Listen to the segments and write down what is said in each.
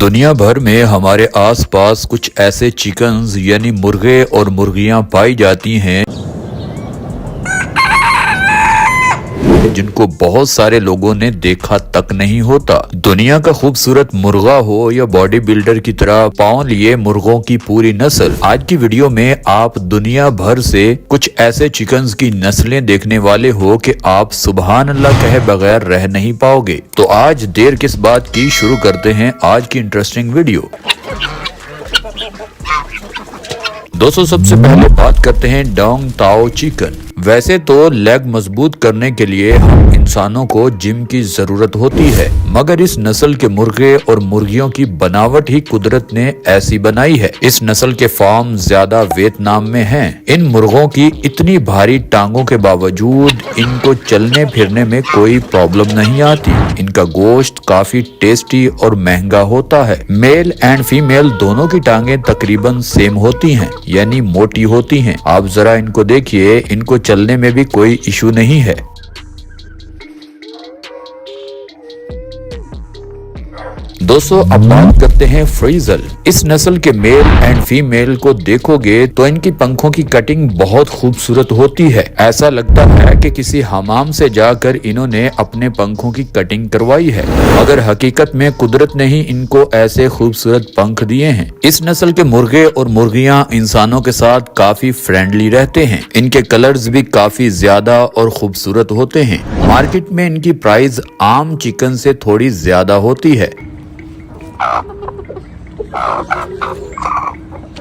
दुनिया भर में हमारे आसपास कुछ ऐसे चिकन्स यानी मुर्गे और मुर्गियां पाई जाती हैं जिनको बहुत सारे लोगों ने देखा तक नहीं होता। दुनिया का खूबसूरत मुर्गा हो या बॉडी बिल्डर की तरह पाँव लिए मुर्गों की पूरी नस्ल। आज की वीडियो में आप दुनिया भर से कुछ ऐसे चिकन्स की नस्लें देखने वाले हो कि आप सुबहान अल्लाह कहे बगैर रह नहीं पाओगे। तो आज देर किस बात की, शुरू करते हैं आज की इंटरेस्टिंग वीडियो। दोस्तों, सबसे पहले बात करते हैं डोंग ताओ चिकन। वैसे तो लेग मजबूत करने के लिए हम इंसानों को जिम की जरूरत होती है, मगर इस नस्ल के मुर्गे और मुर्गियों की बनावट ही कुदरत ने ऐसी बनाई है। इस नस्ल के फार्म ज्यादा वियतनाम में हैं। इन मुर्गों की इतनी भारी टांगों के बावजूद इनको चलने फिरने में कोई प्रॉब्लम नहीं आती। इनका गोश्त काफी टेस्टी और महंगा होता है। मेल एंड फीमेल दोनों की टांगें तकरीबन सेम होती हैं, यानी मोटी होती हैं। आप जरा इनको देखिए, इनको चलने में भी कोई इशू नहीं है। दोस्तों, अब बात करते हैं फ्रीजल। इस नस्ल के मेल एंड फीमेल को देखोगे तो इनकी पंखों की कटिंग बहुत खूबसूरत होती है। ऐसा लगता है कि किसी हमाम से जाकर इन्होंने अपने पंखों की कटिंग करवाई है, मगर हकीकत में कुदरत ने ही इनको ऐसे खूबसूरत पंख दिए हैं। इस नस्ल के मुर्गे और मुर्गियां इंसानों के साथ काफी फ्रेंडली रहते हैं। इनके कलर्स भी काफी ज्यादा और खूबसूरत होते हैं। मार्केट में इनकी प्राइस आम चिकन से थोड़ी ज्यादा होती है।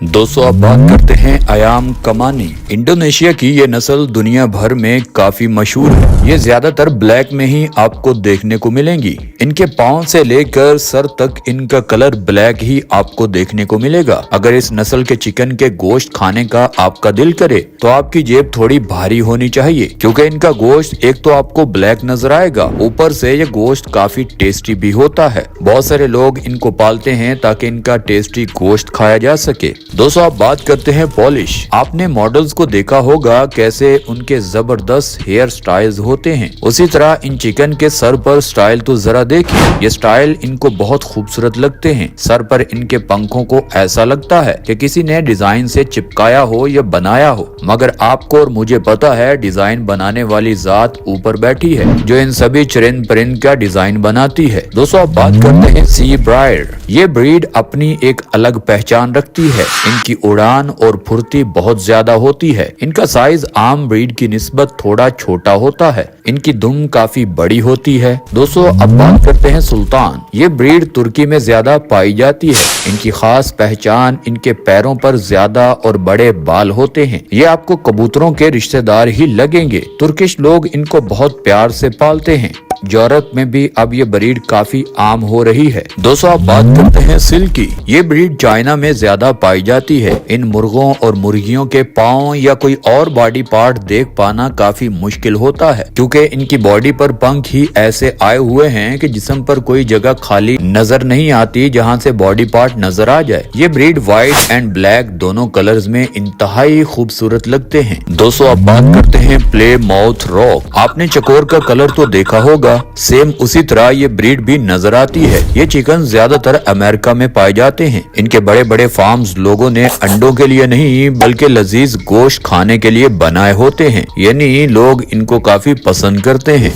दोस्तों, अब बात करते हैं अयाम कमानी। इंडोनेशिया की ये नस्ल दुनिया भर में काफी मशहूर है। ये ज्यादातर ब्लैक में ही आपको देखने को मिलेंगी। इनके पाँव से लेकर सर तक इनका कलर ब्लैक ही आपको देखने को मिलेगा। अगर इस नस्ल के चिकन के गोश्त खाने का आपका दिल करे तो आपकी जेब थोड़ी भारी होनी चाहिए, क्योंकि इनका गोश्त एक तो आपको ब्लैक नजर आएगा, ऊपर से ये गोश्त काफी टेस्टी भी होता है। बहुत सारे लोग इनको पालते हैं ताकि इनका टेस्टी गोश्त खाया जा सके। दोस्तों, आप बात करते हैं पॉलिश। आपने मॉडल्स को देखा होगा कैसे उनके जबरदस्त हेयर स्टाइल्स होते हैं, उसी तरह इन चिकन के सर पर स्टाइल तो जरा देखिए। ये स्टाइल इनको बहुत खूबसूरत लगते हैं। सर पर इनके पंखों को ऐसा लगता है कि किसी ने डिजाइन से चिपकाया हो या बनाया हो, मगर आपको और मुझे पता है डिजाइन बनाने वाली जात ऊपर बैठी है जो इन सभी चरिंद परिंद का डिजाइन बनाती है। दोस्तों, आप बात करते हैं सी ब्रायर। ये ब्रीड अपनी एक अलग पहचान रखती है। इनकी उड़ान और फुर्ती बहुत ज्यादा होती है। इनका साइज आम ब्रीड की निस्बत थोड़ा छोटा होता है। इनकी दुम काफी बड़ी होती है। दोस्तों, अब बात करते हैं सुल्तान। ये ब्रीड तुर्की में ज्यादा पाई जाती है। इनकी खास पहचान इनके पैरों पर ज्यादा और बड़े बाल होते हैं। ये आपको कबूतरों के रिश्तेदार ही लगेंगे। तुर्किश लोग इनको बहुत प्यार से पालते हैं। यूरोप में भी अब ये ब्रीड काफी आम हो रही है। दोस्तों, आप बात करते हैं सिल्की। ये ब्रीड चाइना में ज्यादा पाई जाती है। इन मुर्गों और मुर्गियों के पाँव या कोई और बॉडी पार्ट देख पाना काफी मुश्किल होता है, क्योंकि इनकी बॉडी पर पंख ही ऐसे आए हुए हैं कि जिस्म पर कोई जगह खाली नजर नहीं आती जहां से बॉडी पार्ट नजर आ जाए। ये ब्रीड व्हाइट एंड ब्लैक दोनों कलर्स में इंतहाई खूबसूरत लगते हैं। दोस्तों, आप बात करते हैं प्ले माउथ रॉक। आपने चकोर का कलर तो देखा होगा, सेम उसी तरह ये ब्रीड भी नजर आती है। ये चिकन ज्यादातर अमेरिका में पाए जाते हैं। इनके बड़े बड़े फार्म्स लोगों ने अंडों के लिए नहीं बल्कि लजीज गोश्त खाने के लिए बनाए होते हैं, यानी लोग इनको काफी पसंद करते हैं।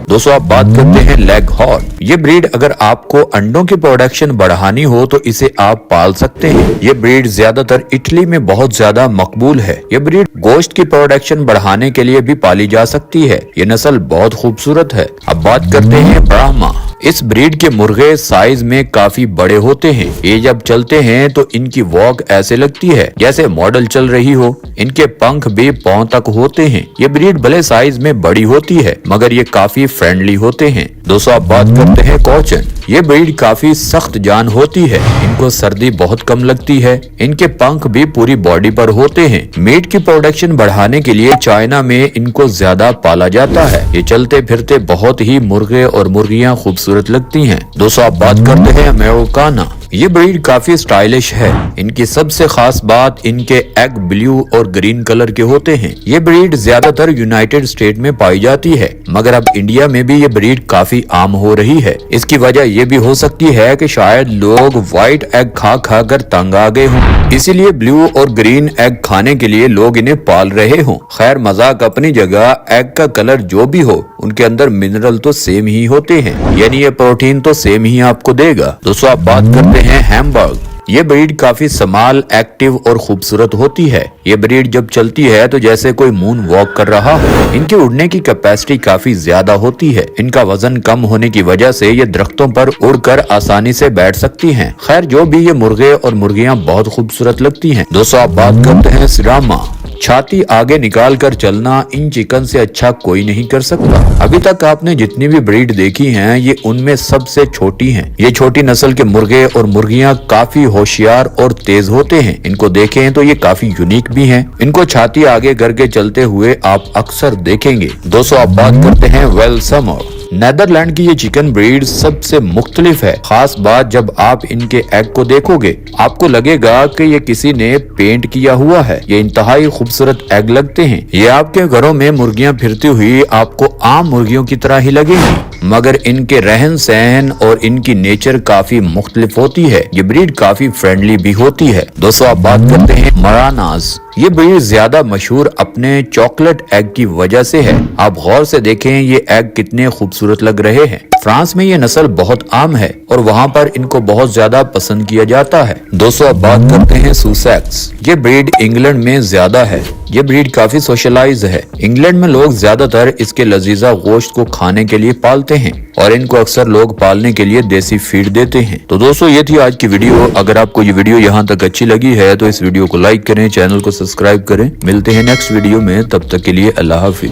दोस्तों, आप बात करते हैं लेग हॉर्न। ये ब्रीड अगर आपको अंडों की प्रोडक्शन बढ़ानी हो तो इसे आप पाल सकते हैं। ये ब्रीड ज्यादातर इटली में बहुत ज्यादा मकबूल है। ये ब्रीड गोश्त की प्रोडक्शन बढ़ाने के लिए भी पाली जा सकती है। ये नस्ल बहुत खूबसूरत है। अब बात करते हैं ब्राह्मा। इस ब्रीड के मुर्गे साइज में काफी बड़े होते हैं। ये जब चलते हैं तो इनकी वॉक ऐसे लगती है जैसे मॉडल चल रही हो। इनके पंख भी पांव तक होते हैं। ये ब्रीड भले साइज में बड़ी होती है, मगर ये काफी फ्रेंडली होते हैं। दोस्तों, आप बात करते हैं कॉचन। ये ब्रीड काफी सख्त जान होती है। इनको सर्दी बहुत कम लगती है। इनके पंख भी पूरी बॉडी पर होते हैं। मीट की प्रोडक्शन बढ़ाने के लिए चाइना में इनको ज्यादा पाला जाता है। ये चलते फिरते बहुत ही मुर्गे और मुर्गियां खूबसूरत लगती हैं। दोस्तों, आप बात करते हैं अमेरिकाना। ये ब्रीड काफी स्टाइलिश है। इनकी सबसे खास बात इनके एग ब्लू और ग्रीन कलर के होते हैं। ये ब्रीड ज्यादातर यूनाइटेड स्टेट में पाई जाती है, मगर अब इंडिया में भी ये ब्रीड काफी आम हो रही है। इसकी वजह ये भी हो सकती है कि शायद लोग व्हाइट एग खा खा कर तंग आ गए हों, इसीलिए ब्लू और ग्रीन एग खाने के लिए लोग इन्हें पाल रहे हों। खैर मजाक अपनी जगह, एग का कलर जो भी हो उनके अंदर मिनरल तो सेम ही होते हैं, यानी ये प्रोटीन तो सेम ही आपको देगा। दोस्तों आप बात करते हैं हैम्बर्ग। ये ब्रीड काफी स्मॉल, एक्टिव और खूबसूरत होती है। ये ब्रीड जब चलती है तो जैसे कोई मून वॉक कर रहा हो। इनकी उड़ने की कैपेसिटी काफी ज्यादा होती है। इनका वजन कम होने की वजह से ये दरख्तों पर उड़कर आसानी से बैठ सकती हैं। खैर जो भी, ये मुर्गे और मुर्गियां बहुत खूबसूरत लगती हैं। दोस्तों आप बात करते हैं सिरामा। छाती आगे निकाल कर चलना इन चिकन से अच्छा कोई नहीं कर सकता। अभी तक आपने जितनी भी ब्रीड देखी हैं, ये उनमें सबसे छोटी हैं। ये छोटी नस्ल के मुर्गे और मुर्गियां काफी होशियार और तेज होते हैं। इनको देखें तो ये काफी यूनिक भी हैं। इनको छाती आगे करके चलते हुए आप अक्सर देखेंगे। दोस्तों आप बात करते हैं वेल्समर। नेदरलैंड की ये चिकन ब्रीड सबसे मुख्तलिफ है। खास बात, जब आप इनके एग को देखोगे आपको लगेगा कि ये किसी ने पेंट किया हुआ है। ये इंतहाई खूबसूरत एग लगते हैं। ये आपके घरों में मुर्गियां फिरती हुई आपको आम मुर्गियों की तरह ही लगेंगी, मगर इनके रहन सहन और इनकी नेचर काफी मुख्तलिफ होती है। ये ब्रीड काफी फ्रेंडली भी होती है। दोस्तों आप बात करते हैं मरानास। ये ब्रीड ज्यादा मशहूर अपने चॉकलेट एग की वजह से है। आप गौर से देखें ये एग कितने खूबसूरत लग रहे हैं। फ्रांस में ये नस्ल बहुत आम है और वहाँ पर इनको बहुत ज्यादा पसंद किया जाता है। दोस्तों अब बात करते हैं सुसेक्स। ये ब्रीड इंग्लैंड में ज्यादा है। ये ब्रीड काफी सोशलाइज है। इंग्लैंड में लोग ज्यादातर इसके लजीजा गोश्त को खाने के लिए पालते हैं और इनको अक्सर लोग पालने के लिए देसी फीड देते हैं। तो दोस्तों ये थी आज की वीडियो। अगर आपको ये वीडियो यहाँ तक अच्छी लगी है तो इस वीडियो को लाइक करें, चैनल को सब्सक्राइब करें। मिलते हैं नेक्स्ट वीडियो में, तब तक के लिए अल्लाह हाफिज।